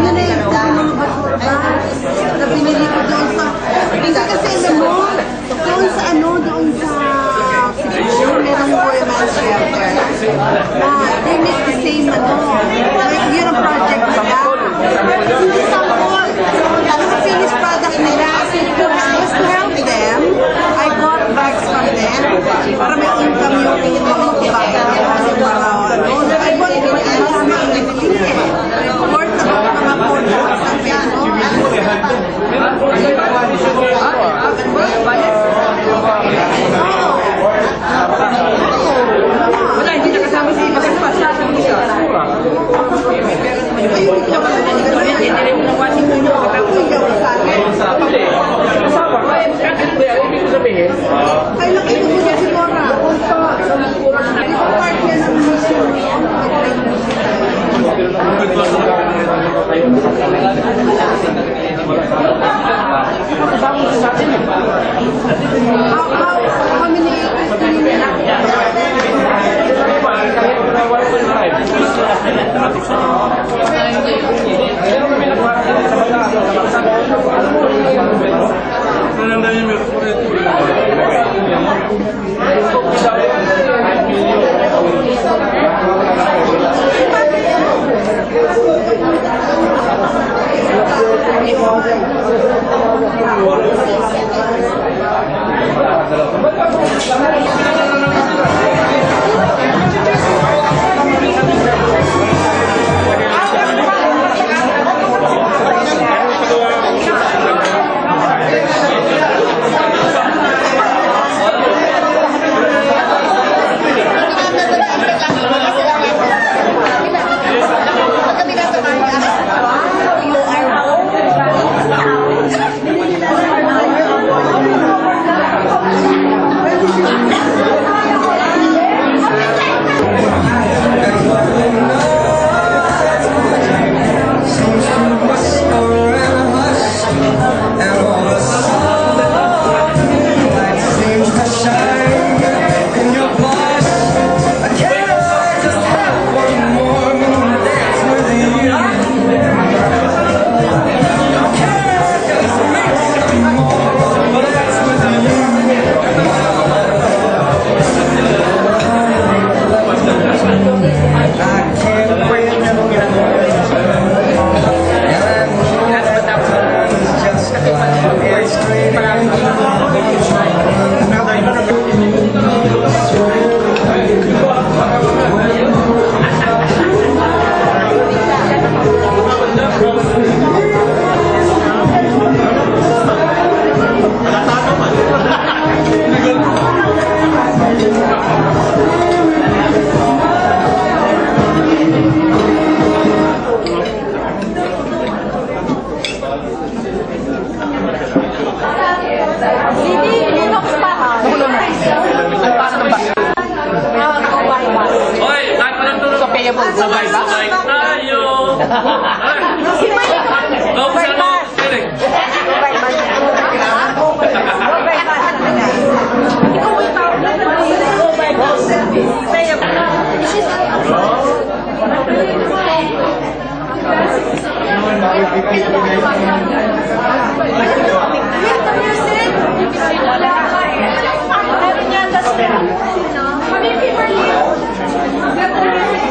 Ano na yung mga basura ba? Na binili ko doon sa... Hindi kasi alam mo, doon sa Cebu, merong women's shelter. They make the same yun ang project nila. Hindi sample. Ang finished product nila. Just to help them, I bought bags from them para may income yung mga kabayan. I bought it in worth about mga 4,000 pesos. Wala, hindi na kasama si Magkaspa. Siya sa siya. Hindi rin mo ng Washington yun. Ay, nakita ko siya si Cora. Hindi ko part yan ng mission. How many Sabay-sabay tayo! Si Mike! Overpass!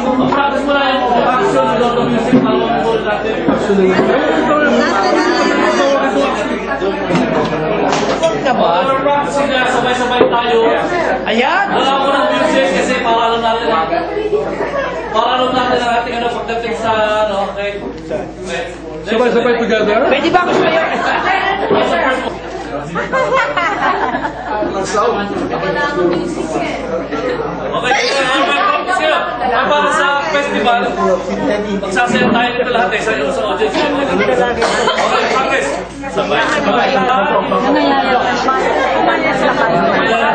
Ang practice mo na yung action ng Lotto Music Malong natin. Actually, practicing na sabay-sabay tayo. Ayan! Wala ko ng music kasi paralo natin ang ating pagdating sa okay. Sabay-sabay together? Pwede ba ako sumayo? Okay, para sa festival, magsasayaw tayo nito lahat sa audience. Okay, practice. Sabay-sabay tayo.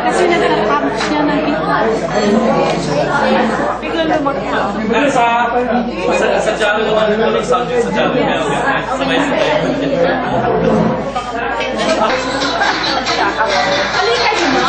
Kasi nagka-camp siya ng biglang lumakya. Pero sa Jalo naman ito ng sound sa Jalo. Sabay-sabay. Halika yun mo.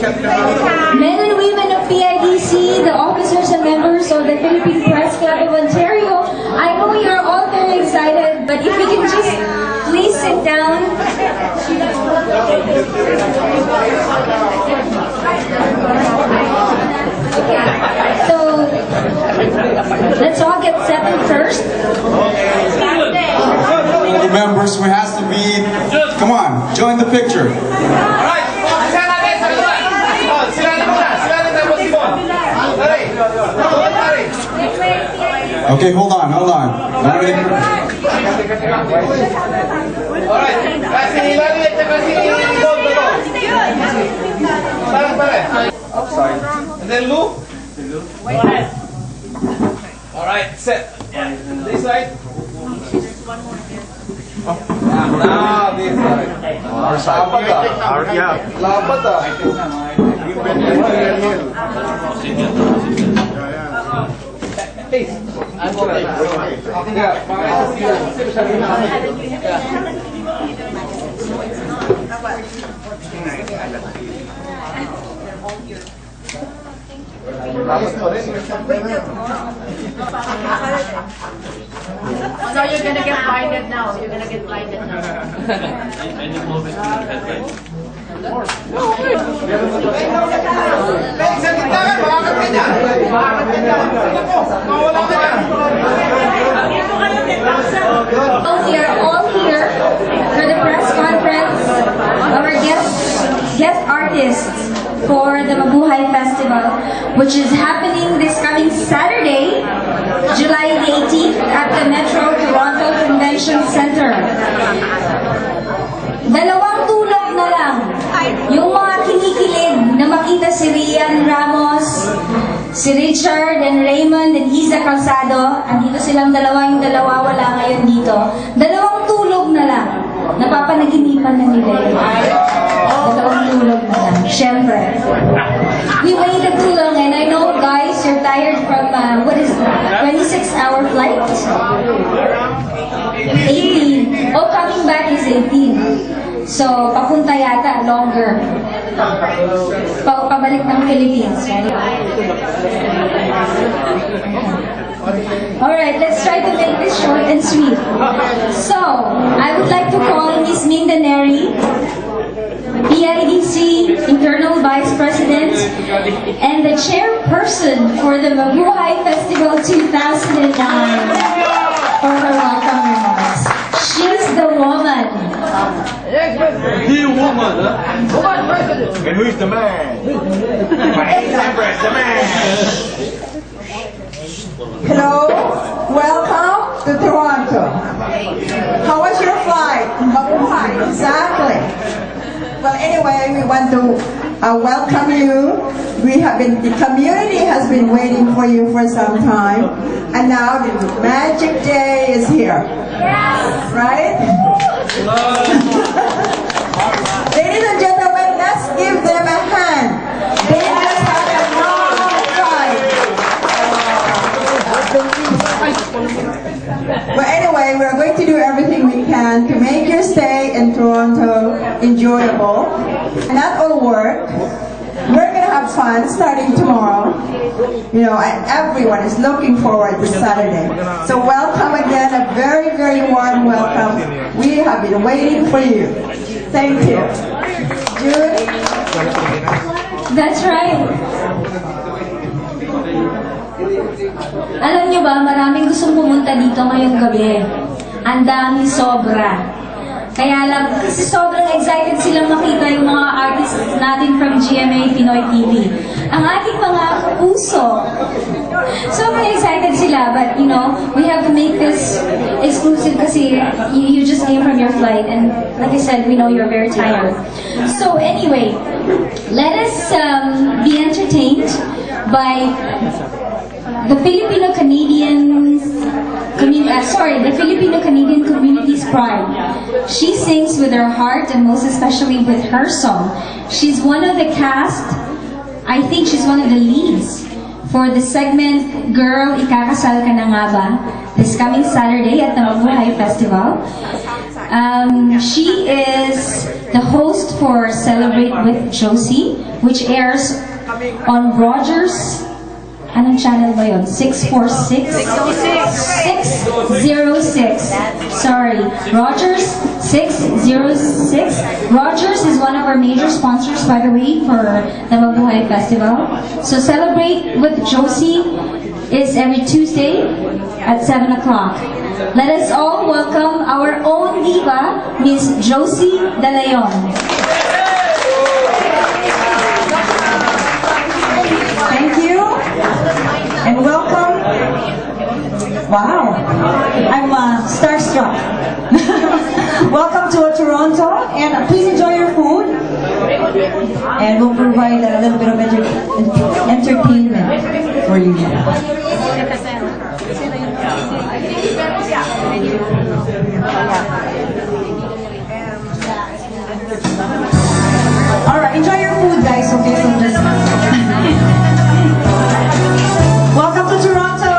Men and women of PIDC, the officers and members of the Philippine Press Club of Ontario, I know you're all very excited, but if you can just please sit down. Okay, so let's all get settled first. Members, we has to be. Come on, join the picture. Alright, sila natin, sa lugar. Oh, sila na muna. Sila na tayo Simon. Dali. Dali. Okay, hold on. Alright, kasi Hilary at saka si Bob dito. Pare. And then Lou. Alright, set. This side. Now this side. Lapat ah. So you're gonna get blinded now. You're gonna get blinded now. Any moment in the headlight. Sa gitna ka, makakat ka niya. Mawala ka niya. We are all here for the press conference. Our guest artists for the Mabuhay Festival, which is happening this coming Saturday, July 18th at the Metro Toronto Convention Center. Dalawang tulog na lang. Yung mga kinikilig na makita si Rian Ramos, si Richard and Raymond and Isa Calzado, andito silang dalawa, yung dalawa wala ngayon dito. Dalawang tulog na lang. Napapanaginipan na nila yun. Dalawang tulog na lang. Siyempre. We waited too long and I know guys, you're tired from, what is that? 26-hour flight? 18. Oh, coming back is 18. So, papunta yata, longer. Pabalik ng Philippines. Alright, let's try to make this short and sweet. So, I would like to call Ms. Minda Neri, PIDC Internal Vice President, and the chairperson for the Mabuhay Festival 2009 for her welcome remarks. She's the woman. The woman, huh? And who's the man? Empress, the man. Hello, welcome to Toronto. How was your flight? Mabuhay, exactly. Well, anyway, we want to welcome you. The community has been waiting for you for some time, and now the magic day is here. Yes. Right? Ladies and gentlemen, let's give them a hand. They just had a long flight. But anyway, we're going to do everything we can to make your stay in Toronto enjoyable. Not all work. We're going to have fun starting tomorrow. You know, and everyone is looking forward to Saturday. So welcome again, a very, very warm welcome. We have been waiting for you. Thank you. Jude? That's right. Alam nyo ba, maraming gustong pumunta dito ngayong gabi. Ang dami sobra. Kaya lang, kasi sobrang excited silang makita yung mga artists natin from GMA Pinoy TV. Ang aking mga puso. Sobrang excited sila, but you know, we have to make this exclusive kasi you just came from your flight and like I said, we know you're very tired. So anyway, let us be entertained by the Filipino-Canadian community's pride. She sings with her heart and most especially with her song. She's one of the cast, I think she's one of the leads for the segment Girl, Ikakasal Ka Na Nga Ba? This coming Saturday at the Mabuhay Festival. She is the host for Celebrate with Josie, which airs on Rogers. Anong channel ba yun? 646? 606. Sorry. Rogers 606. Rogers is one of our major sponsors, by the way, for the Mabuhay Festival. So Celebrate with Josie is every Tuesday at 7 o'clock. Let us all welcome our own diva, Miss Josie De Leon. Thank you. And welcome. Wow. I'm starstruck. Welcome to Toronto. And please enjoy your food. And we'll provide a little bit of entertainment for you. Alright, enjoy your food, guys. Okay, so just... Welcome to Toronto!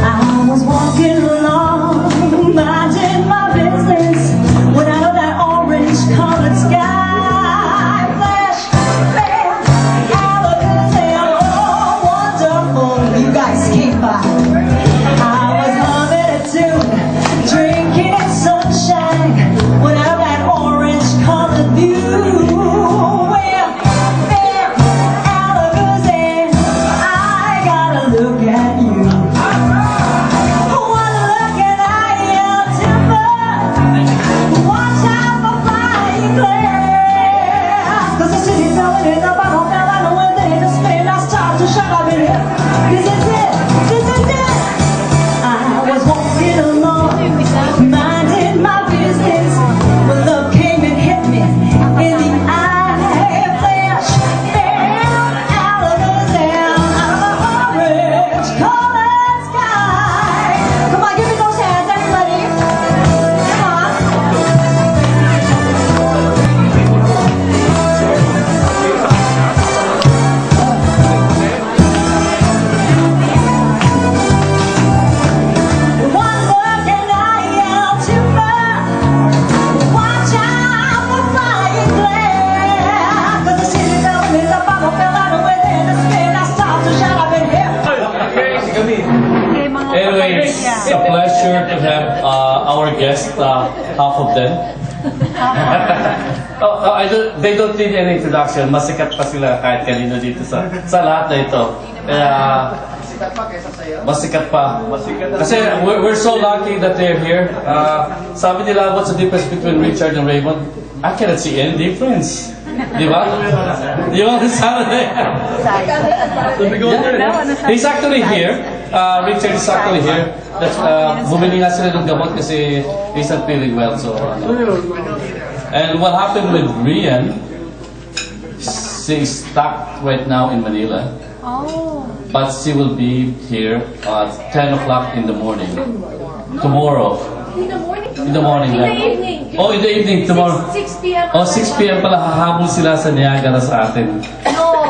I was walking along, minding my business, when out of that orange-colored sky flashed red alligator, oh, wonderful, you guys came by. I was loving it too, drinking in sunshine, when out of that orange-colored view. Well, there, alligator, I gotta look at you. One look and I am timber. Watch out for flying glass. 'Cause the city's going in the bottom, fell out of wind in the spin. I start to shut up in here. This is it, this is it. I was walking along, minding my business, when love came and hit me in the eye. Flash, down, alligator, out of the orange-colored sky. Come on, give me those hands, everybody. Come on. One look and I am timber. Watch out for flying glass. 'Cause the city's going in the bottom, fell out of wind in the spin. I stopped to shut up in here. Anyway, it's a pleasure to have our guests, half of them. They don't need any introduction. Masikat pa sila kahit kanino dito sa lahat na ito. Kaya, masikat pa. Kasi we're so lucky that they're here. Sabi nila, what's the difference between Richard and Raymond? I cannot see any difference. Di ba? Di ba? Sabi He's actually here. Richard is actually here. Bumili nga sila ng gamot kasi he's not feeling well. So, and what happened with Rian, she's stuck right now in Manila. But she will be here at 10 o'clock in the morning. Tomorrow. In the morning? In the morning. In the yeah. evening. Oh, in the evening, tomorrow. 6 p.m. Oh, 6 p.m. pala, hahabol sila sa Niagara sa atin. No.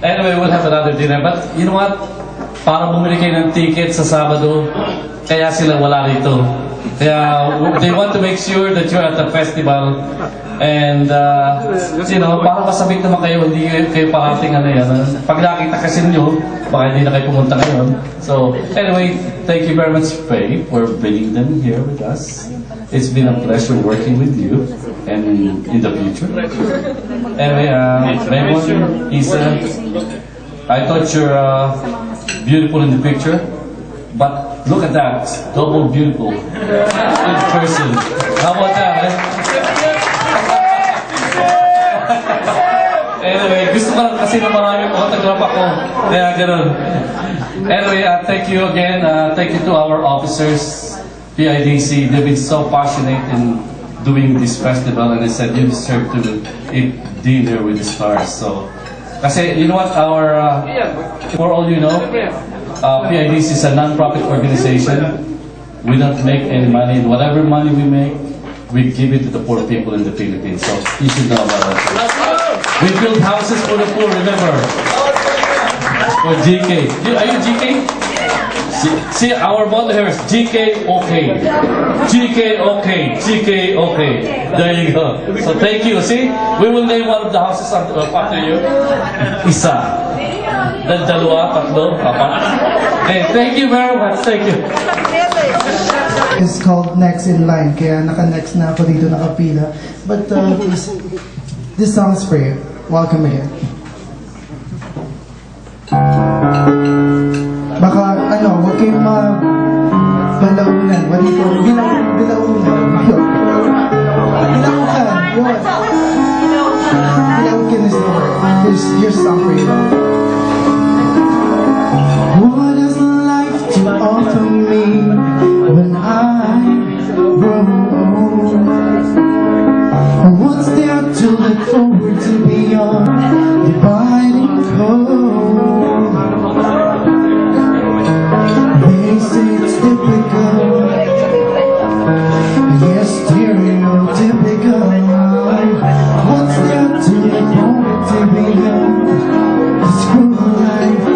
Anyway, we'll have another dinner. But you know what? Para bumili kayo ng ticket sa Sabado, kaya sila wala rito. Kaya they want to make sure that you're at the festival. And, you know, para masabik naman kayo, hindi kayo parating ano yan. Pag nakita kasi nyo, baka hindi na kayo pumunta ngayon. So, anyway, thank you very much, Faye, for bringing them here with us. It's been a pleasure working with you and in the future. Anyway, Raymond, Isa, I thought you're beautiful in the picture, but look at that, double beautiful in person. How about that, eh? Anyway, gusto ko lang kasi na maraming autograph ako. Kaya ganun. Anyway, thank you again. Thank you to our officers, PIDC. They've been so passionate in doing this festival, and I said you deserve to eat dinner with the stars. So, kasi you know what, for all you know, PIDC is a non-profit organization. We don't make any money. Whatever money we make, we give it to the poor people in the Philippines. So you should know about that. We build houses for the poor, remember. For GK. Are you GK? See, our motto here is GK okay. GK okay. GK okay. There you go. So thank you. See, we will name one of the houses after you. Isa. Then dalawa, tatlo, apat. Okay, thank you very much. Thank you. It's called Next in Line, kaya naka-next na ako dito, nakapila. But please, this song's for you. Welcome again. Baka, huwag kayong balaunan. What do you call it? Bilaunan. Bilaukan. Yun. Bilaukan is the word. Here's a song for you. What does life to offer me when I grow old? What's there to look forward to beyond the biting cold? They say it's typical, yes, stereotypical. What's there to look forward to beyond this cruel life?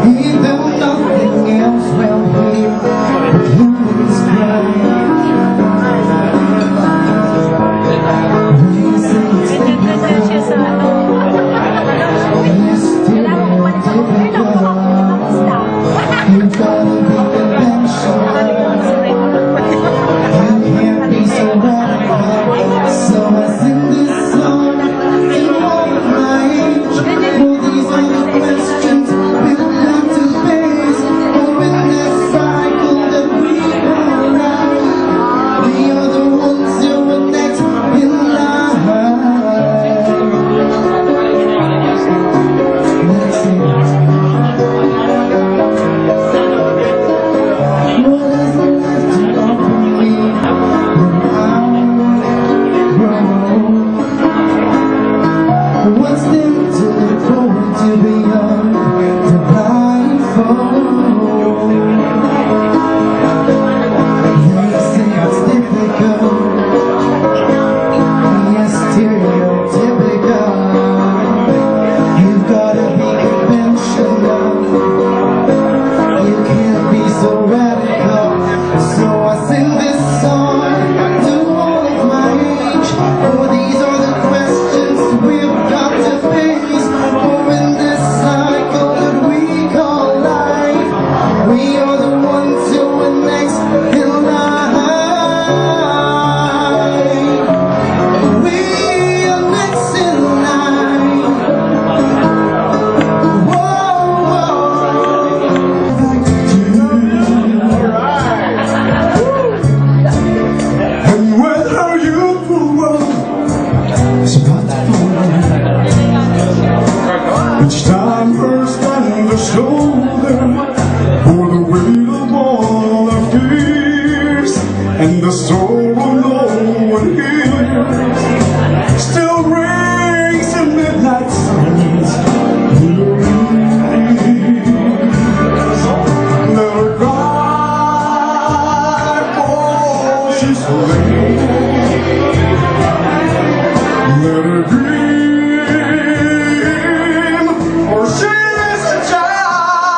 Either nothing else will heal, but humans cry. They say it's typical, yes, stereotypical. You gotta be conventional, you can't be so radical. So I sing this song in all of my age. For these are the questions we'll have to face. For in this cycle that we call life, we are the ones who are next in line. Next in line. What does the life to offer me when I grow old? What's there to look forward to beyond the blindfold? They say it's difficult, yes, stereotypical. You've gotta be conventional, you can't be so radical. So I sing this song to all of my age. For these are the questions we've got to face. For in this cycle that we call life, we are the ones who are next in line. We are next in line. Whoa, And whether you grow is wonderful. Each time first on the shoulder, for the weight of all our fears and the sorrow no one hears, still rings in midnight silence. Let her cry, for she's away. Let her dream, for she is a child.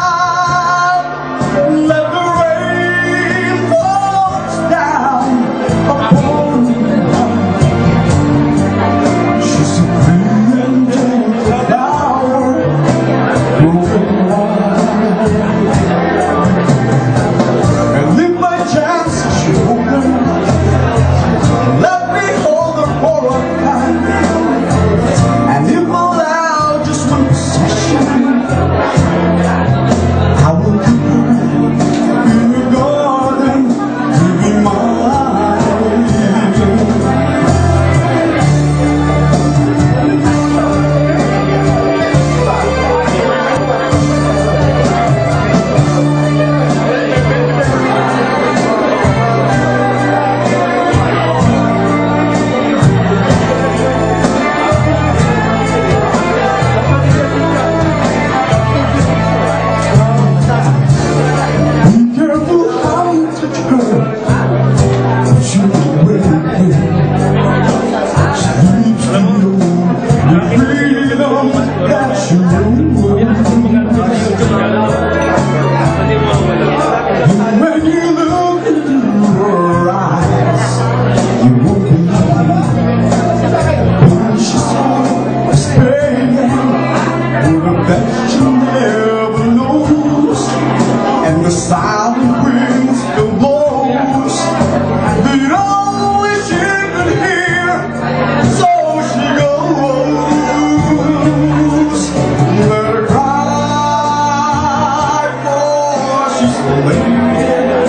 isolated.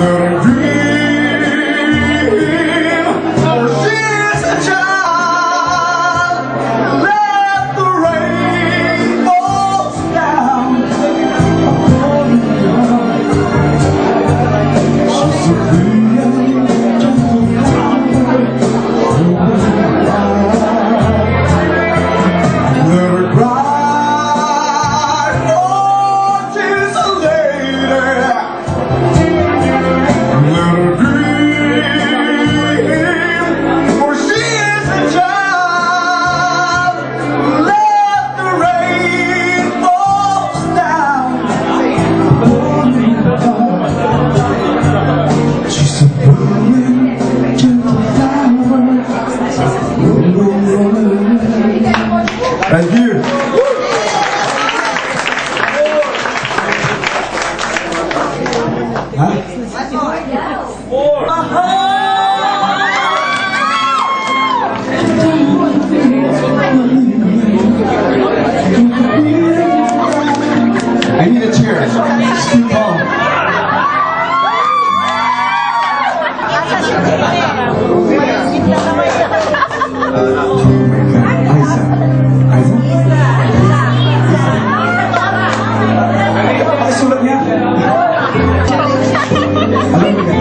Let her dream, for she's a child. Let the rain fall down upon her. She's a free and gentle flower. Let her cry, oh, she's a lady. Let her dream, for she is a child. Let the rain fall down upon her. She's a brilliant, gentle flower. Thank you. I need a chair. It's too tall. Ay, sulat niya. Alam mo ganda?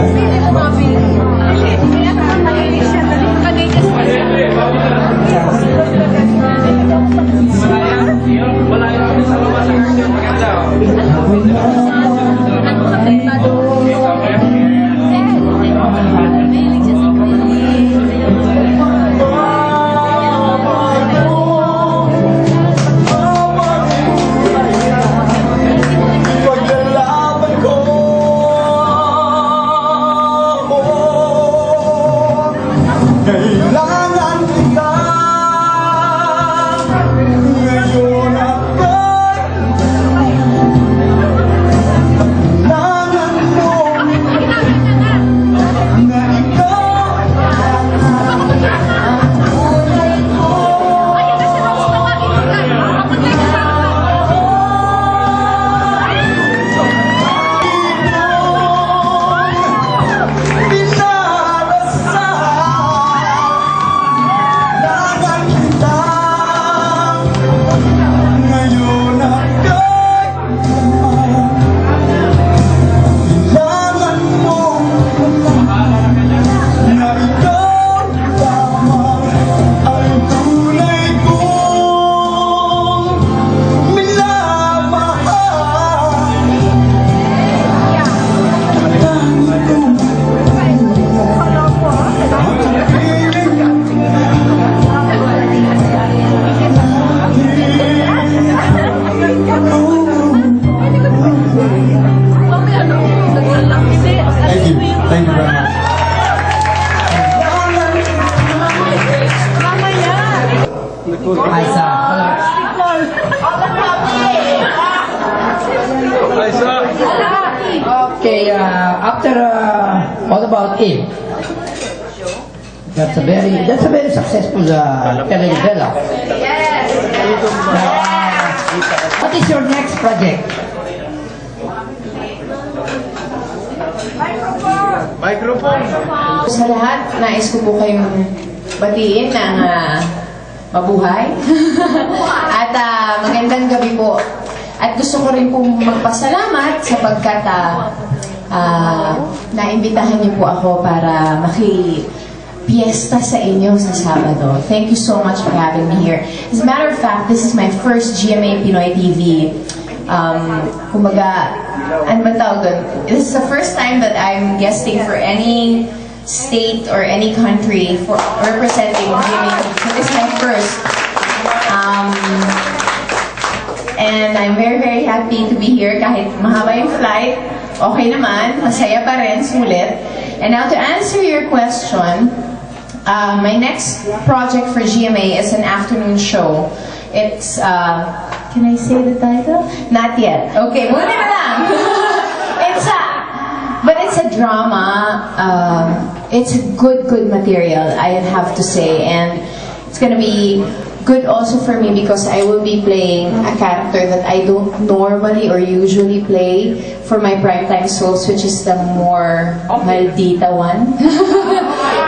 Paglalaban ko, kailangan kita. Ngayon at kailangan mo na ikaw ang tunay ko. Kailangan kita. Ngayon at kailangan mo na ikaw lamang ang tunay kong minamahal. Tangi kong Thank you. Thank you very much. Okay, after what about Eve? That's a very successful telenovela. What is your next project? Sa lahat, nais ko po kayong batiin ng mabuhay. At magandang gabi po. At gusto ko rin pong magpasalamat sapagkat naimbitahan niyo po ako para maki-piesta sa inyo sa Sabado. Thank you so much for having me here. As a matter of fact, this is my first GMA Pinoy TV. Kumbaga, ano ba tawag doon? This is the first time that I'm guesting for any state or any country for representing GMA TV. So this is my first. And I'm very, very happy to be here. Kahit mahaba yung flight, okay naman. Masaya pa rin, sulit. And now to answer your question, my next project for GMA is an afternoon show. It's, can I say the title? Not yet. Okay, buti na lang. But it's a drama. It's good material, I have to say. And it's gonna be good also for me because I will be playing a character that I don't normally or usually play for my primetime soaps, which is the more maldita one.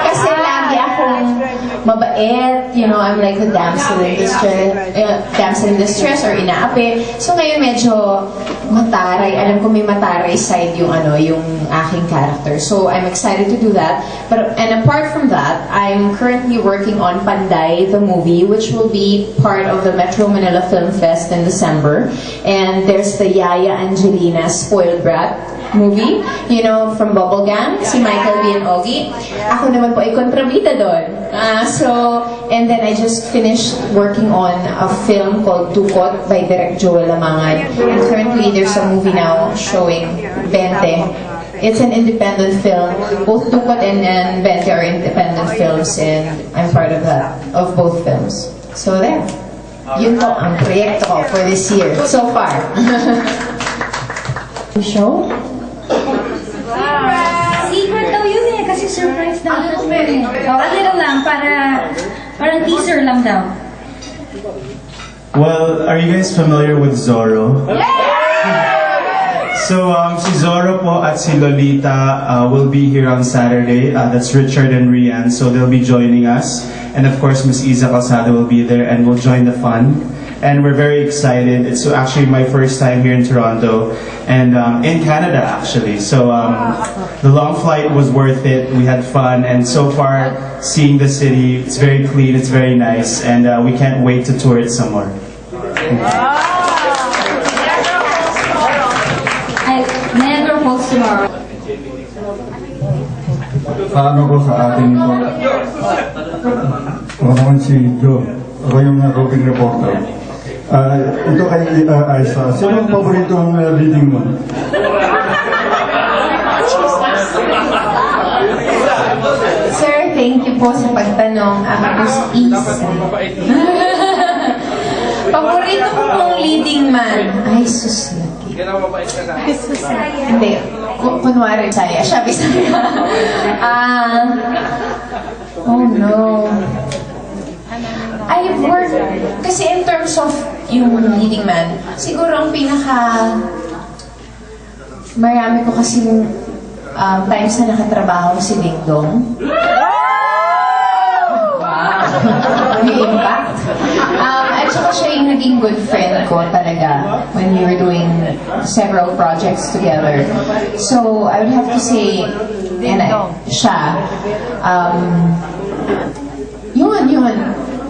Kasi lagi akong mabait, you know, I'm like the damsel in distress or inaapi. So ngayon medyo mataray, alam ko may mataray side yung yung aking character. So I'm excited to do that. And apart from that, I'm currently working on Panday, the movie, which will be part of the Metro Manila Film Fest in December. And there's the Yaya Angelina Spoiled Brat movie, you know, from Bubblegum, si Michael B. and Ogie. Ako naman po ay kontrabida doon. And then I just finished working on a film called Tukot by Direk Joel Lamangan. And currently there's a movie now showing Bente. It's an independent film. Both Tukot and Bente are independent films, and I'm part of that, of both films. So there. Yun po ang proyekto ko for this year, so far. Show? Secret daw yun eh, kasi surprise daw yun eh. A little lang, parang teaser lang daw. Well, are you guys familiar with Zorro? So, si Zorro po at si Lolita will be here on Saturday. That's Richard and Rian, so they'll be joining us. And of course, Miss Iza Calzado will be there and will join the fun. And we're very excited. It's actually my first time here in Toronto and in Canada actually. So the long flight was worth it. We had fun, and so far seeing the city, it's very clean, it's very nice, and we can't wait to tour it some more. I never post tomorrow. Paano ko sa atin ito? Ako naman si Joe. Ako yung roving reporter. Ito kay Aiza. Sino ang paborito ang leading mo? Sir, thank you po sa pagtanong. Ako si Isa. Paborito ko pong leading man. Ay, sus. Hindi. Kunwari, saya. Siya, Bisaya. Oh no. I've worked, kasi in terms of yung leading man, siguro ang marami ko kasi times na nakatrabaho si Ding Dong. May impact. At saka siya yung naging good friend ko talaga when we were doing several projects together. So, I would have to say, siya, yun.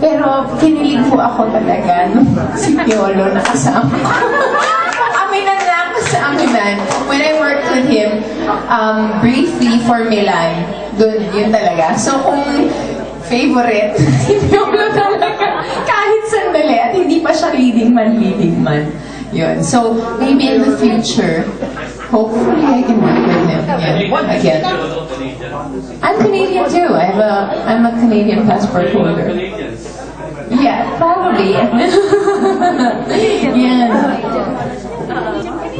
Pero kinilig po ako talaga nung si Piolo na kasama ko. Aminan na ako sa aminan. When I worked with him, briefly for Milan, yun talaga. So kung favorite, si Piolo talaga, kahit sandali, at hindi pa siya leading man. Yun. So maybe in the future, hopefully I can work with him again. I'm Canadian too. I'm a Canadian passport holder. Yeah, probably. Yeah.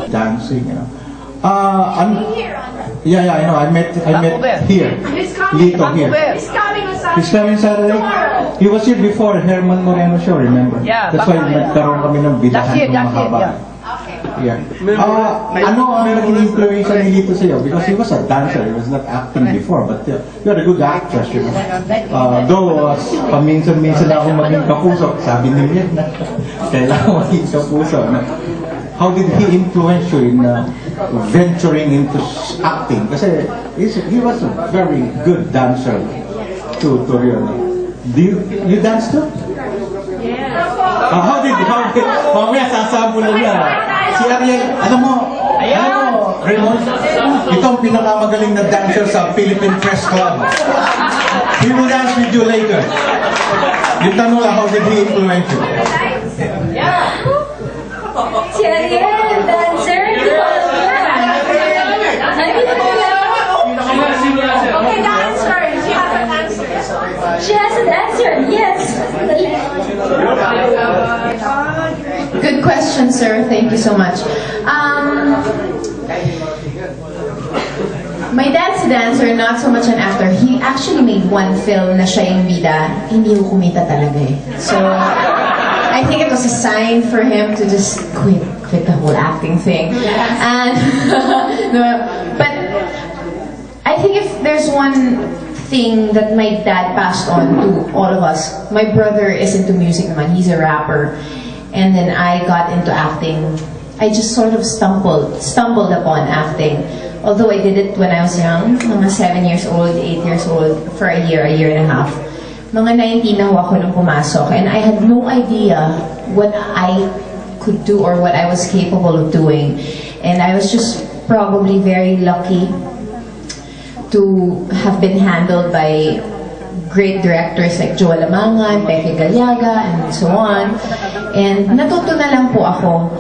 Dancing, you know. Yeah, I know. I met here. Lito here. He's coming Saturday. He was here before Herman Moreno show, remember? Yeah, that's why nagkaroon kami ng bidahan ng mahaba. Yeah. Ano ang naging influence ni Lito sa'yo? Because he was a dancer, he was not acting before, but you're a good actress, you know. Though, paminsan-minsan ako maging kapuso, sabi niya na kailangan maging kapuso. How did he influence you in venturing into acting? Kasi he was a very good dancer to really. Do you dance too? Yeah. How did mamaya sasampulan niya. Si Ariel, alam mo, Raymond, ito ang pinakamagaling na dancer sa Philippine Press Club. He will dance with you later. Yung tanong lang, how did he influence you? Si Ariel, dancer. Okay, dancer. She has an answer, yes. Good question, sir. Thank you so much. My dad's a dancer, not so much an actor. He actually made one film na siya yung bida. Hindi ko kumita talaga eh. So, I think it was a sign for him to just quit the whole acting thing. And, no, but I think if there's one thing that my dad passed on to all of us, my brother is into music naman. He's a rapper. And then I got into acting. I just sort of stumbled upon acting. Although I did it when I was young, mga 7 years old, 8 years old, for a year and a half. Mga 19 na ako nung pumasok, and I had no idea what I could do or what I was capable of doing. And I was just probably very lucky to have been handled by great directors like Joel Amangan, Pepe Galiaga, and so on. And natuto na lang po ako.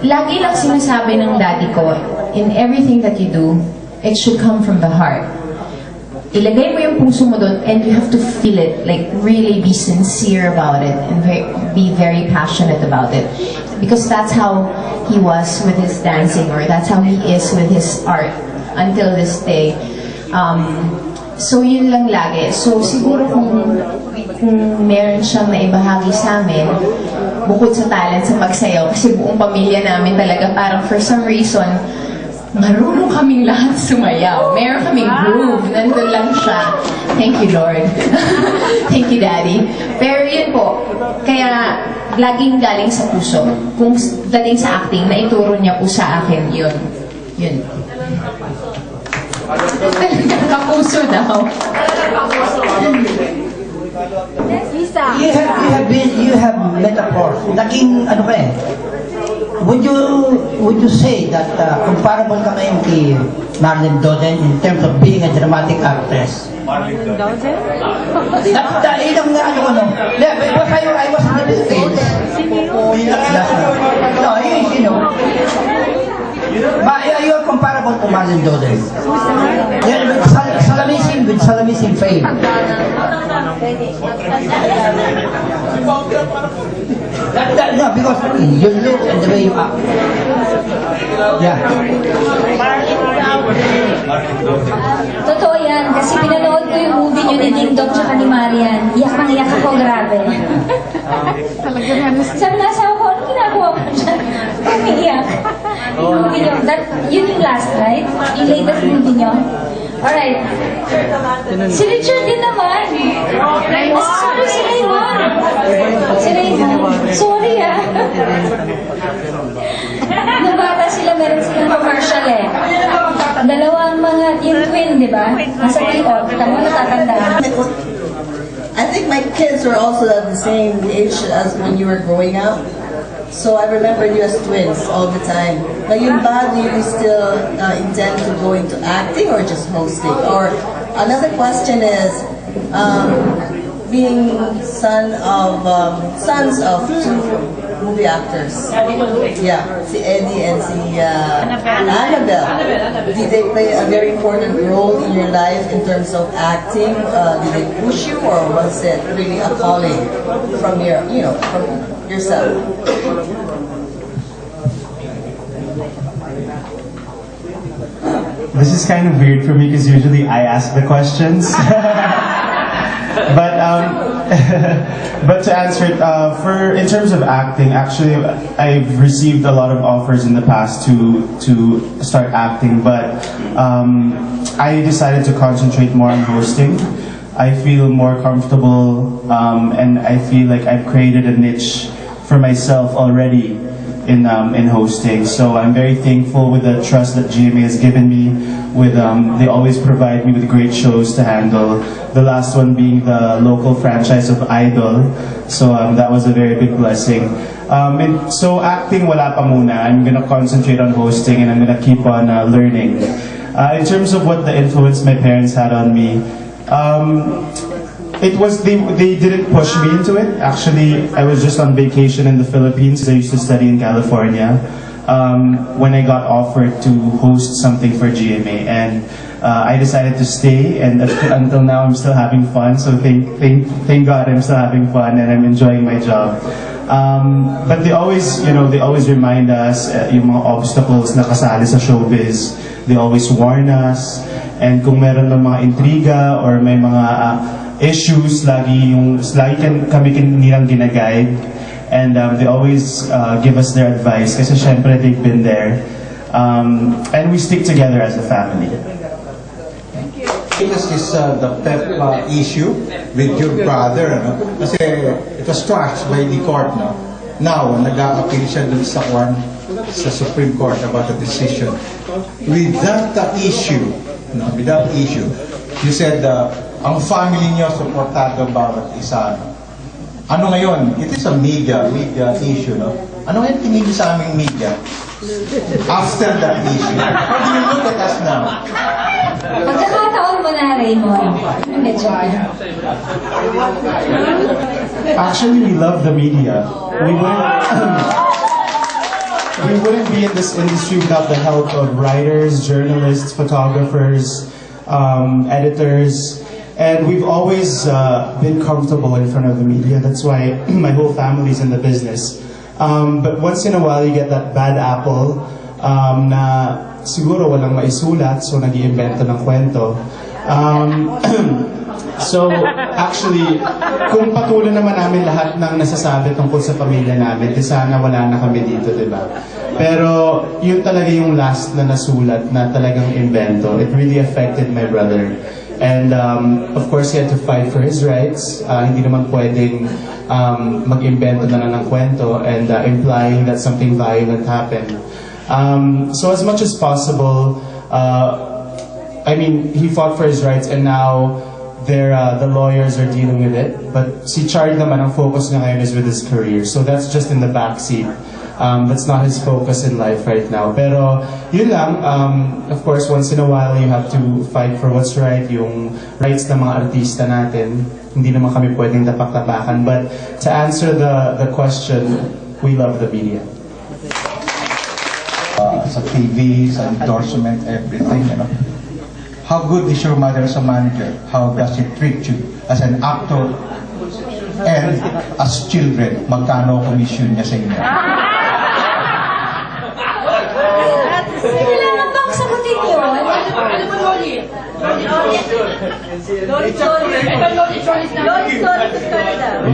Lagi lang sinasabi ng daddy ko, in everything that you do, it should come from the heart. Ilagay mo yung puso mo doon, and you have to feel it, like really be sincere about it, and be very passionate about it. Because that's how he was with his dancing, or that's how he is with his art until this day. So yun lang lagi. So siguro kung meron siyang naibahagi sa amin, bukod sa talent sa pagsayaw, kasi buong pamilya namin talaga parang for some reason, marunong kaming lahat sumayaw. Meron kaming groove. Nandun lang siya. Thank you, Lord. Thank you, Daddy. Pero yun po, kaya laging galing sa puso. Kung dating sa acting, naituro niya po sa akin yun. Yun. Kapuso daw. You have metaphors. Naging ano ka eh. Would you say that comparable ka ngayon kay Marlene Doden in terms of being a dramatic actress? Marlene Doden? Ilang na ano. Yeah, because I was in the Philippines. No, you know. But you're comparable to Marlene Doden. Yeah, with Salamising fame. No, because you look and the way you act. Yeah. Totoo yan, kasi pinanood ko yung movie nyo ni Ding Dong tsaka ni Marian. Iyak nang iyak ako, grabe. Sabi na asawa ko, anong ginagawa ko dyan? Umiiyak. Yung movie nyo, yun yung last, right? Yung latest movie nyo. Alright. Si Richard din naman. Sorry, si Raymond. Si Raymond. Sorry ah. Nung bata sila, meron silang commercial eh. Dalawang mga, yung twin, di ba? Nasa tiot, tamo natatandaan. I think my kids were also at the same age as when you were growing up. So I remember you as twins all the time. Ngayon ba, do you still intend to go into acting or just hosting? Or another question is, being sons of two movie actors. Yeah, si Eddie and si Annabelle. Did they play a very important role in your life in terms of acting? Did they push you, or was it really a calling from your, from yourself? This is kind of weird for me because usually I ask the questions. But to answer it, in terms of acting, actually, I've received a lot of offers in the past to start acting, but I decided to concentrate more on hosting. I feel more comfortable, and I feel like I've created a niche for myself already in hosting. So I'm very thankful with the trust that GMA has given me. They always provide me with great shows to handle. The last one being the local franchise of Idol. So that was a very big blessing. And so acting wala pa muna. I'm gonna concentrate on hosting, and I'm gonna keep on learning. In terms of what the influence my parents had on me, they didn't push me into it. Actually, I was just on vacation in the Philippines. I used to study in California. When I got offered to host something for GMA, and I decided to stay, and until now I'm still having fun. So thank God I'm still having fun, and I'm enjoying my job. But they always, they always remind us yung mga obstacles na kasali sa showbiz. They always warn us. And kung meron ng mga intriga or may mga issues, lagi kami nilang ginaguide. And they always give us their advice kasi syempre they've been there. And we stick together as a family. This is the PEP issue with your brother, no? Kasi it was trashed by the court, no? Now, nag-a-appeal siya dun sa Supreme Court about the decision. With that issue, you said ang family niyo supportado bawat isa. Ano ngayon? It is a media issue, no? Ano ngayon tingin niyo sa aming media? After that issue. How do you look at us now? Pagkakataon mo na, Raymond. Medyo. Actually, we love the media. We wouldn't be in this industry without the help of writers, journalists, photographers, editors, and we've always been comfortable in front of the media. That's why my whole family's in the business. But once in a while, you get that bad apple na siguro walang maisulat, so nag-iimbento ng kwento. So, actually, kung patuloy naman namin lahat ng nasasabi tungkol sa pamilya namin, di sana wala na kami dito, di ba? Pero, yun talaga yung last na nasulat na talagang invento. It really affected my brother. And, of course, he had to fight for his rights. Hindi naman pwedeng mag-invento na lang ng kwento and implying that something violent happened. So, as much as possible, he fought for his rights and now the lawyers are dealing with it. But si Chard naman, ang focus niya ngayon is with his career. So that's just in the backseat. That's not his focus in life right now. Pero yun lang, of course, once in a while you have to fight for what's right, yung rights ng mga artista natin. Hindi naman kami pwedeng tapak-tapakan. But to answer the question, we love the media. Sa TV, sa endorsement, everything, you know. How good is your mother as a manager? How does she treat you as an actor? And as children, magkano commission niya sa inyo? Kailangan bang sagutin yun?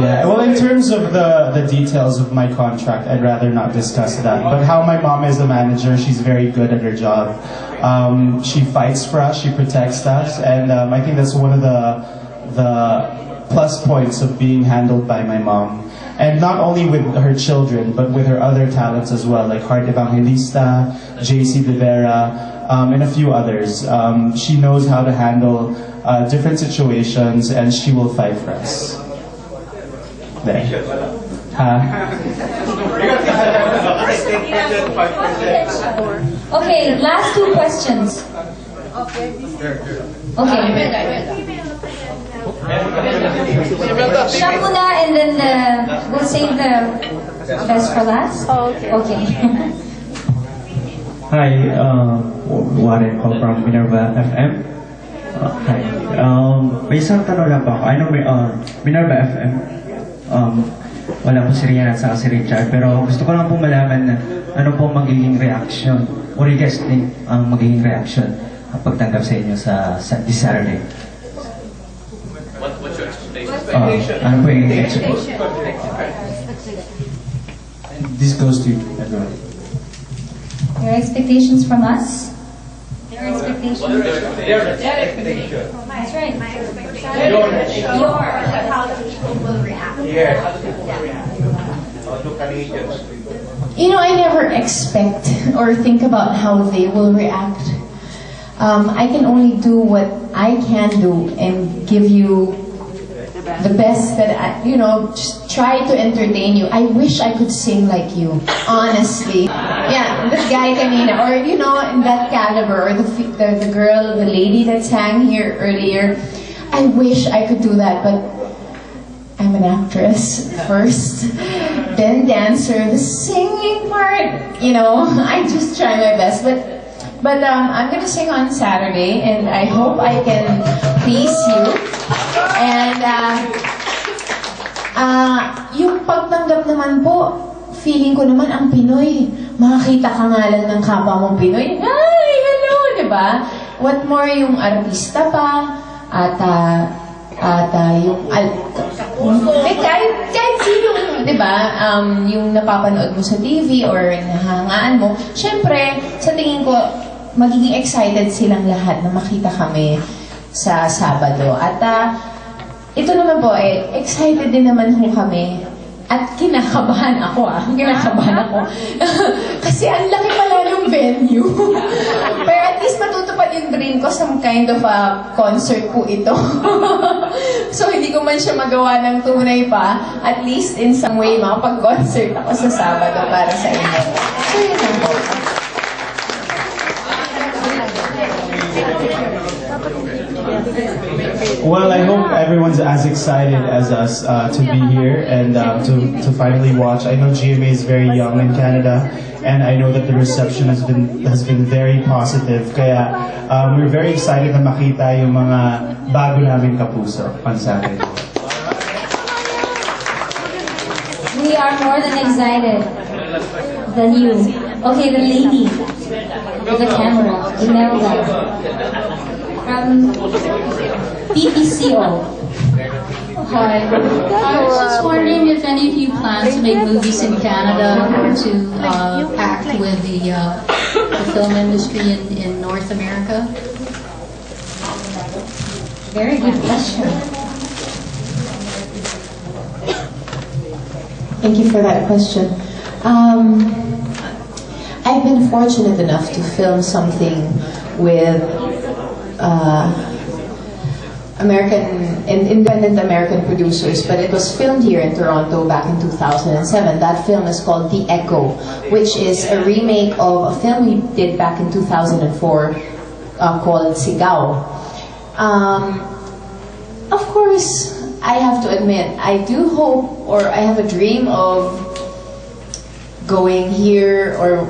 Yeah, well, in terms of the details of my contract, I'd rather not discuss that. But how my mom is a manager, she's very good at her job. She fights for us, she protects us, and I think that's one of the plus points of being handled by my mom. And not only with her children, but with her other talents as well, like Heart Evangelista, JC De Vera, and a few others. She knows how to handle different situations, and she will fight for us. There. Okay, last two questions. Okay. Siya muna and then we'll save the best for last. Okay. Hi, Warren po from Minerva FM. Hi. May isang tanong lang po ako. I know Minerva FM, wala po si Rian at saka si Richard, pero gusto ko lang po malaman na ano po magiging reaction. What do you guys think ang magiging reaction ang pagtanggap sa inyo sa this Saturday? What's your expectation? Ano po yung expectation? This goes to you, everyone. Your expectations from us? Your expectations? Their expectation. That's right. How the people will react. Yes. How do Canadians? You know, I never expect or think about how they will react. I can only do what I can do and give you the best that I, just try to entertain you. I wish I could sing like you, honestly. Yeah, this guy kanina, or in that caliber, or the girl, the lady that sang here earlier. I wish I could do that, but I'm an actress first, then dancer. The singing part, I just try my best, but I'm gonna sing on Saturday, and I hope I can please you. And Yung pagtanggap naman po, feeling ko naman ang Pinoy. Makakita ka nga lang ng kapwa mong Pinoy. Ay, hello, di ba? What more yung artista pa, at yung kahit sino, di ba? Yung napapanood mo sa TV or nahangaan mo, syempre, sa tingin ko, magiging excited silang lahat na makita kami sa Sabado. At ito naman po, excited din naman ho kami. At kinakabahan ako Kinakabahan ako. Kasi ang laki pala ng venue. Pero at least matutupad yung dream ko, some kind of a concert po ito. So hindi ko man siya magawa ng tunay pa, at least in some way makapag-concert ako sa Sabado para sa inyo. So yun lang po. Well, I hope everyone's as excited as us to be here and to finally watch. I know GMA is very young in Canada, and I know that the reception has been very positive. Kaya we're very excited na makita yung mga bago naming kapuso on Saturday. We are more than excited than you. Okay, the lady with the camera, Imelda, from PPCO. Hi. I was just wondering if any of you plan to make movies in Canada or to act with the film industry in North America? Very good question. Thank you for that question. I've been fortunate enough to film something with independent American producers, but it was filmed here in Toronto back in 2007. That film is called The Echo, which is a remake of a film we did back in 2004 called Sigaw. Of course, I have to admit, I do hope, or I have a dream of going here or,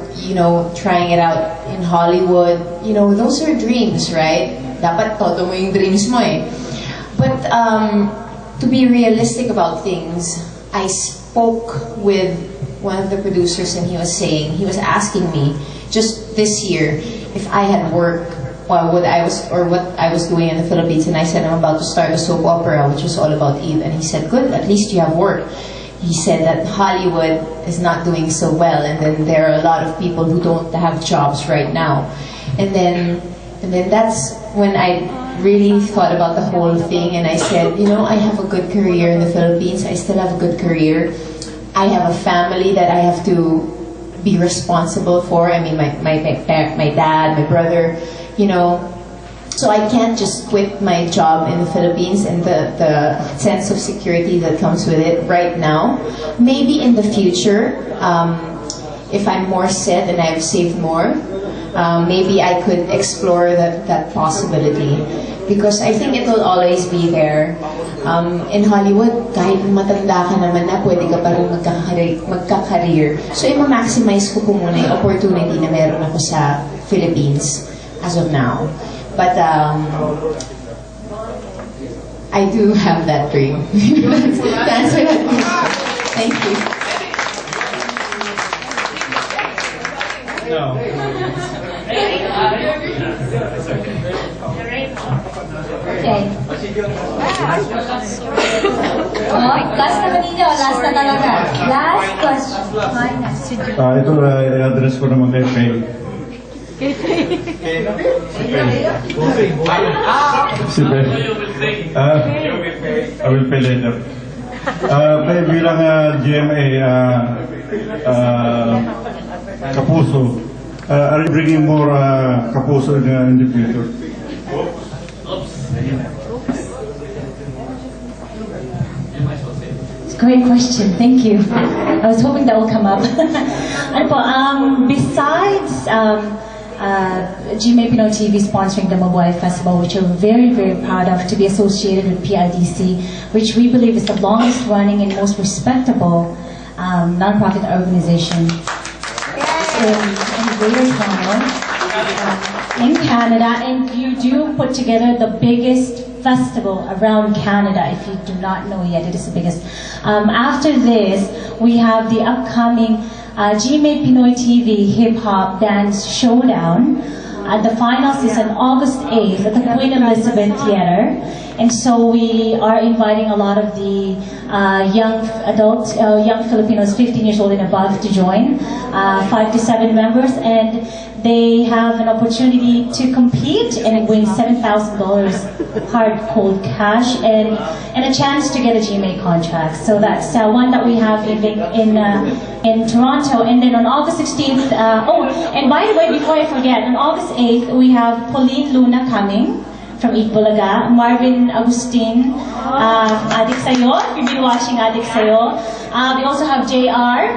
trying it out in Hollywood. Those are dreams, right? Dapat todo mo yung dreams mo eh. But to be realistic about things, I spoke with one of the producers and he was asking me just this year if I had work what I was doing in the Philippines, and I said I'm about to start a soap opera which was all about Eve, and he said, good, at least you have work. He said that Hollywood is not doing so well, and then there are a lot of people who don't have jobs right now. And then that's when I really thought about the whole thing, and I said, I have a good career in the Philippines. I still have a good career. I have a family that I have to be responsible for. I mean, my dad, my brother, So I can't just quit my job in the Philippines and the sense of security that comes with it right now. Maybe in the future, if I'm more set and I've saved more, maybe I could explore that possibility. Because I think it will always be there. In Hollywood, kahit matanda ka naman na, pwede ka pa rin magka-career. So i-maximize ko po muna yung opportunity na meron ako sa Philippines as of now. But I do have that dream. To answer that question. Thank you. No. Okay. Last na kanina o last na talaga? Last question. Ito i-address ko naman kay Faye. Si Faye. I will pay later. Faye, bilang GMA Kapuso, are you bringing more Kapuso in the future? Great question, thank you. I was hoping that will come up. Besides GMA Pinoy TV sponsoring the Mabuhay Festival, which we're very, very proud of to be associated with PIDC, which we believe is the longest running and most respectable non-profit organization in Greater Toronto, in Canada, and you do put together the biggest festival around Canada. If you do not know yet, it is the biggest. After this, we have the upcoming GMA Pinoy TV Hip Hop Dance Showdown. The finals is on August 8th at the Queen Elizabeth Theatre. And so we are inviting a lot of the young adults, young Filipinos 15 years old and above to join, 5 to 7 members, and they have an opportunity to compete and win $7,000 hard cold cash and a chance to get a GMA contract. So that's one that we have in Toronto. And then on August 16th, and by the way, before I forget, on August 8th, we have Pauline Luna coming from Itbulaga, Marvin Agustin, Adik Sayo, if you've been watching Adik Sayo. We also have JR,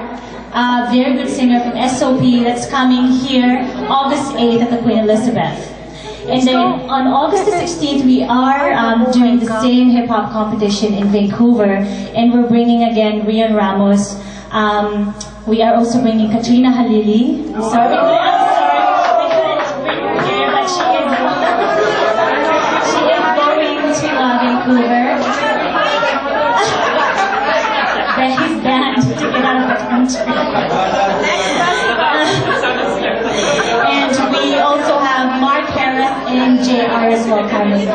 very good singer from SOP that's coming here August 8th at the Queen Elizabeth. And then on August the 16th, we are doing the same hip-hop competition in Vancouver, and we're bringing again Rian Ramos. We are also bringing Katrina Halili. I'm sorry, we couldn't bring her here, but she is going to Vancouver. He's banned to get out of the country. And we also have Mark Harris and JR as well coming.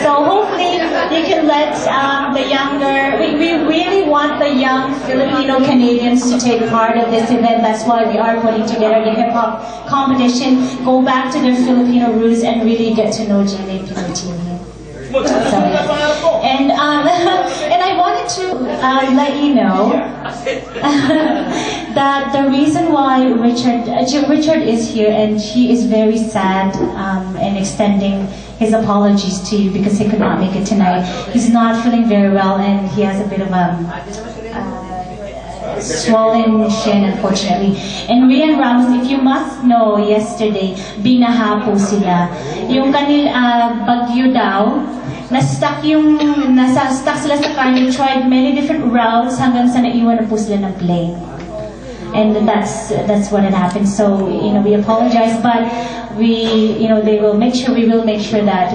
So hopefully you can let the younger, we really want the young Filipino Canadians to take part of this event. That's why we are putting together the hip hop competition, go back to their Filipino roots and really get to know GMA Pinoy TV. And I wanted to let you know that the reason why Richard is here, and he is very sad and extending his apologies to you because he could not make it tonight. He's not feeling very well and he has a bit of swollen shin, unfortunately. And Rian Ramos, if you must know, yesterday, binaha po sila. Yung bagyo daw, stuck sila sa car, they tried many different routes hanggang sa naiwan na po sila ng plane. And that's what had happened. So, we apologize, but we will make sure that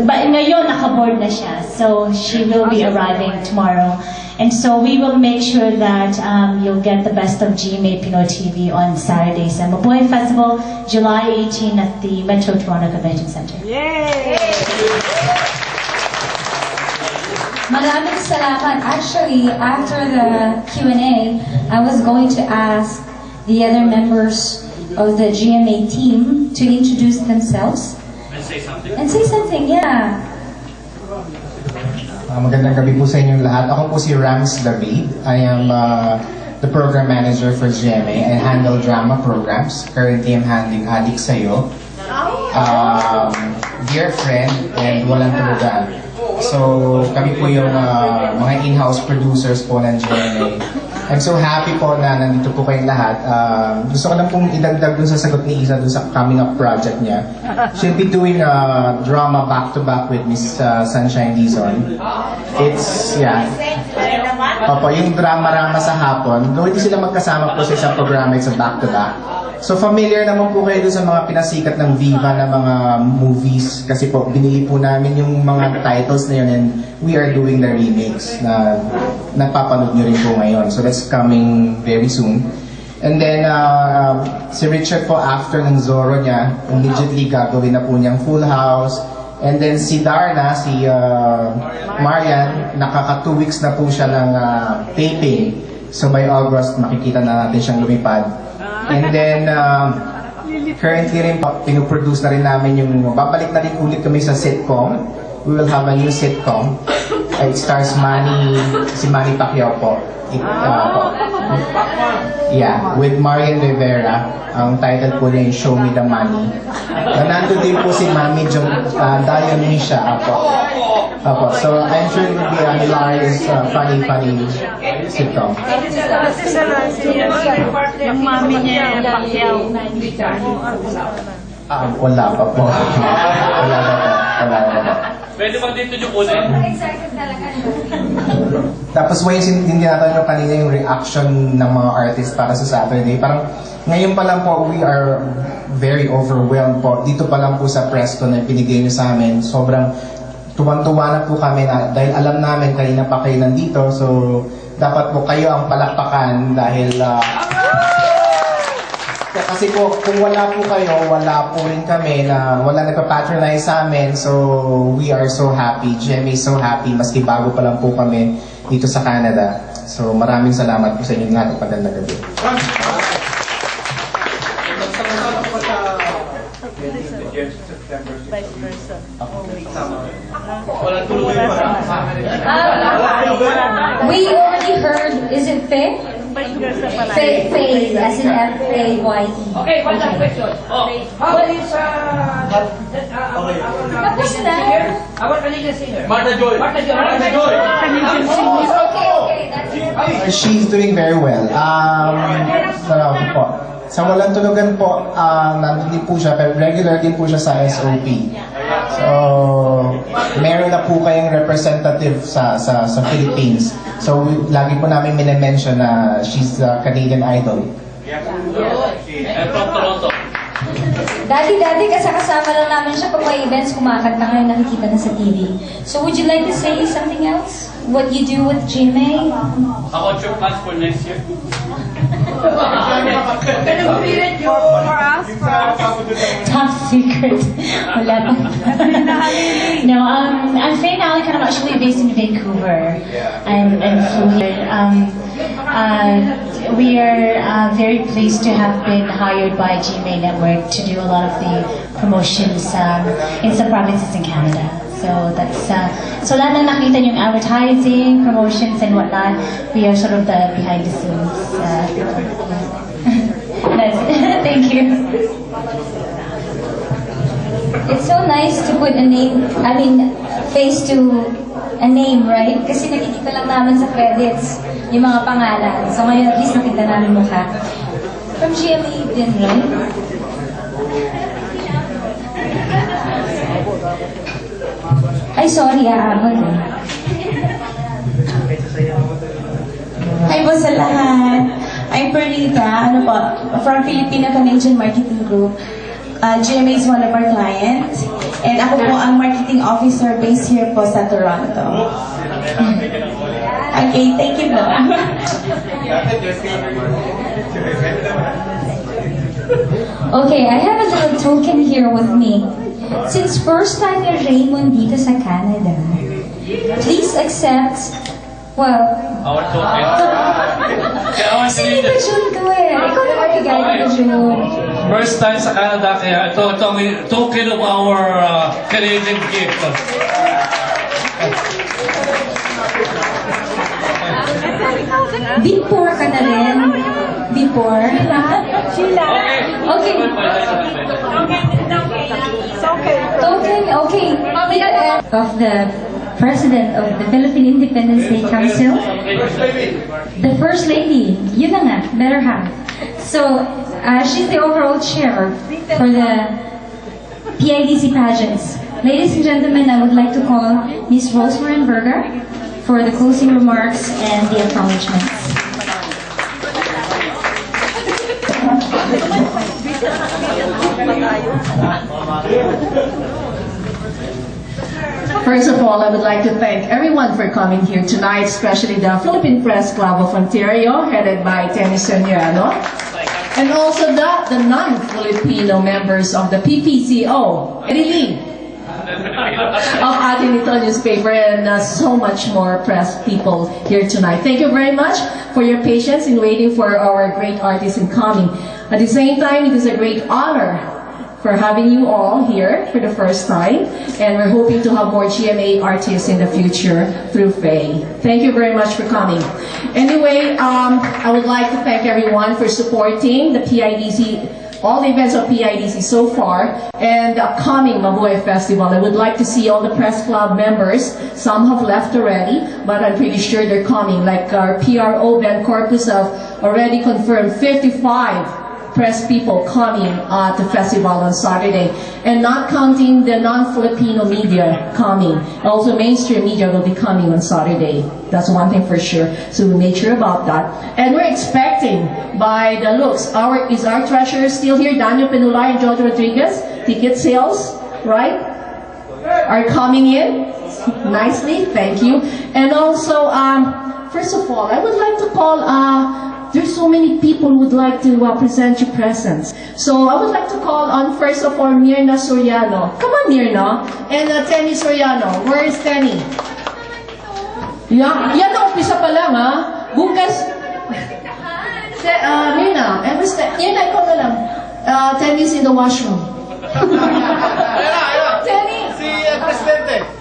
but ngayon nakaboard na siya. So she will be arriving tomorrow. And so we will make sure that you'll get the best of GMA Pinoy TV on Saturday sa Mabuhay Festival, July 18 at the Metro Toronto Convention Center. Yay! Maraming salamat. Actually, after the Q&A, I was going to ask the other members of the GMA team to introduce themselves. And say something, yeah. Magandang gabi po sa inyong lahat. Ako po si Rams David. I am the program manager for GMA. I handle drama programs. Currently, I'm handling Adik Sayo, Dear Friend, and Walang Tulugan. So, kami po yung mga in-house producers po ng GMA. I'm so happy po na nandito po kayong lahat. Gusto ko lang pong idagdag dun sa sagot ni Isa dun sa coming up project niya. She'll be doing a drama back-to-back with Miss Sunshine Dizon. It's, Opo, yung drama-rama sa hapon. Though hindi sila magkasama po sa isang programa, it's a back-to-back. So familiar naman po kayo dun sa mga pinasikat ng Viva na mga movies. Kasi po, binili po namin yung mga titles na yun and we are doing the remakes na napapanood nyo rin po ngayon. So that's coming very soon. And then, si Richard po after ng Zorro niya, immediately gagawin na po niyang Full House. And then si Darna, si Marian, nakaka 2 weeks na po siya ng taping. So by August, makikita na natin siyang lumipad. And then, currently rin po, pinuproduce na rin namin yung, babalik na rin ulit kami sa sitcom. We will have a new sitcom. It stars si Manny Pacquiao po. With Marian Rivera. Ang title po niya yung Show Me the Money. Nandun din po si Mami Dayan Misha. So I'm sure it will be a hilarious, funny sitcom. Yung mami niya, Pacquiao. Wala pa po. Wala pa po. Pwede ba dito yung kunin? Excited talaga. Tapos hindi natin yung kanina yung reaction ng mga artists para sa Saturday. Parang ngayon pa lang po, we are very overwhelmed po. Dito pa lang po sa press ko na pinigay nyo sa amin. Sobrang tuwan-tuwa na po kami na, dahil alam namin kanina pa kayo nandito. So, dapat po kayo ang palakpakan dahil kasi po, kung wala po kayo, wala po rin kami na wala nagpa-patronize sa amin. So, we are so happy. GMA is so happy. Maski bago pa lang po kami dito sa Canada. So, maraming salamat po sa inyo lahat at magandang gabi. We already heard, is it Faye? Faye, as in F-A-Y-E. Okay, one last question. How is Tapos na. our Canadian singer? Martha Joy. Martha Joy. Okay, that's it. She's doing very well. Salamat po. Sa Walang Tulugan po, nandun din po siya, pero regular din po siya sa SOP. So, meron na po kayong representative sa Philippines. So, lagi po namin minimension na she's a Canadian idol. And from Toronto. Dati, kasama lang namin siya pag may events, kumakanta ngayon, nakikita na sa TV. So would you like to say something else? What you do with GMA? How about your plans for next year? Top secret. Wala pa. No, I'm Faye Nalik, and I'm actually based in Vancouver. I'm flew here. We are very pleased to have been hired by GMA Network to do a lot of the promotions in some provinces in Canada. So that's so lahat na nakita yung advertising, promotions, and whatnot. We are sort of the behind the scenes. Thank you. It's so nice to put a name, face to a name, right? Kasi nakikita lang namin sa credits yung mga pangalan. So ngayon at least nakita namin mukha. From GMA din, right? Ay, sorry, aabot eh. Hi po sa lahat. I'm Pernita, from Filipino Canadian Marketing Group. GMA is one of our clients. And ako po ang marketing officer based here po sa Toronto. Okay, thank you po. Okay, I have a little token here with me. Since first time ni Raymond dito sa Canada, please accept, well, Our token. Sige ka, Jun, ko eh. Ikaw naman kagaya ka, Jun. First time sa Canada, kaya ito ang token of our Canadian gift. Before ka na rin. Before. Sheila. Okay. Token, okay. Of the President of the Philippine Independence Day Council, the First Lady, yun na nga, better half. So, she's the overall chair for the PIDC pageants. Ladies and gentlemen, I would like to call Ms. Rosemary Berger for the closing remarks and the acknowledgements. First of all, I would like to thank everyone for coming here tonight, especially the Philippine Press Club of Ontario, headed by Tennyson Llano, and also the non-Filipino members of the PPCO, Eddie of Ateneo newspaper, and so much more press people here tonight. Thank you very much for your patience in waiting for our great artists in coming. At the same time, it is a great honor for having you all here for the first time, and we're hoping to have more GMA artists in the future through Faye. Thank you very much for coming. Anyway, I would like to thank everyone for supporting the PIDC, all the events of PIDC so far, and the upcoming Mabuhay Festival. I would like to see all the press club members. Some have left already, but I'm pretty sure they're coming, like our PRO Ben Corpus have already confirmed 55 press people coming at the festival on Saturday, and not counting the non-Filipino media coming. Also, mainstream media will be coming on Saturday. That's one thing for sure. So we made sure about that. And we're expecting, by the looks, is our treasurer still here? Daniel Pinulay and George Rodriguez. Ticket sales, right? Are coming in nicely. Thank you. And also, first of all, I would like to call. There's so many people who would like to present your presents. So I would like to call on, first of all, Mirna Soriano. Come on, Mirna. And Tenny Soriano. Where is Tenny? Yeah, yan na, umpisa pa lang, ha? Bukas. Mirna, Mirna, ikaw na lang. Tenny's in the washroom. Tenny! Si Presidente.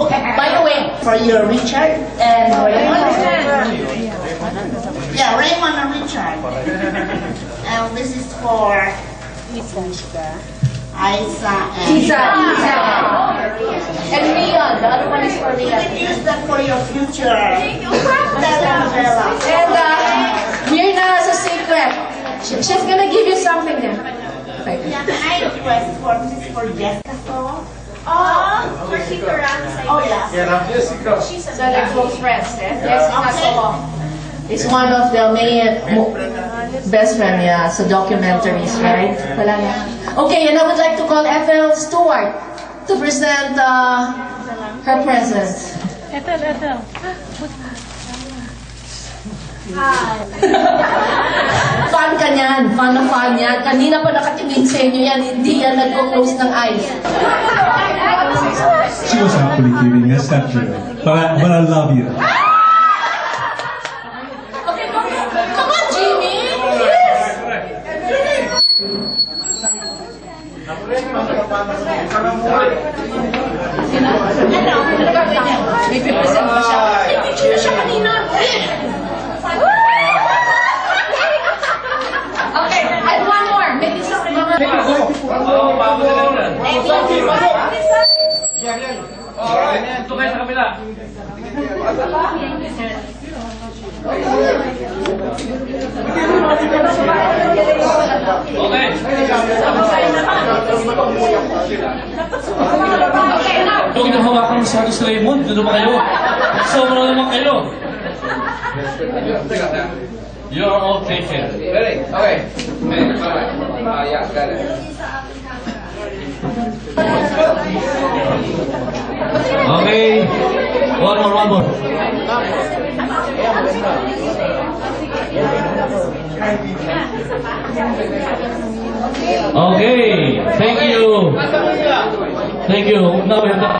Okay, by the way, for you, Richard and Raymond. Yeah, Raymond and Richard. And this is for Isa and Isa. And Rion, the other one is for you Rion. can use that for your future telenovela. And Mirna has a secret. She's gonna give you something there. Yeah, can I request for Jessica song? Oh, for Hikaran. Oh, yeah. Jessica. So they're close friends, eh? Jessica Soho is one of the main best friend, yeah, so documentaries, right? Wala na. Okay, and I would like to call Ethel Stewart to present her presents. Ethel. Fan ka niyan, fan na fan yan. Kanina pa nakatingin sa inyo yan, hindi yan nagko-close ng eyes. She was actually kidding, that's not true. But I love you. Okay, come on, Jimmy. Yes. May pipresent pa siya. May picture na siya kanina. Okay, and one more. May isang mga... Ito kayo sa kabila. Okay. Huwag niyo hawakan masyado si Raymond. Doon naman kayo. Sobra naman kayo. You are all taken. Ready? Okay. Yeah, got it. Okay. One more. Okay. Thank you. Now we have the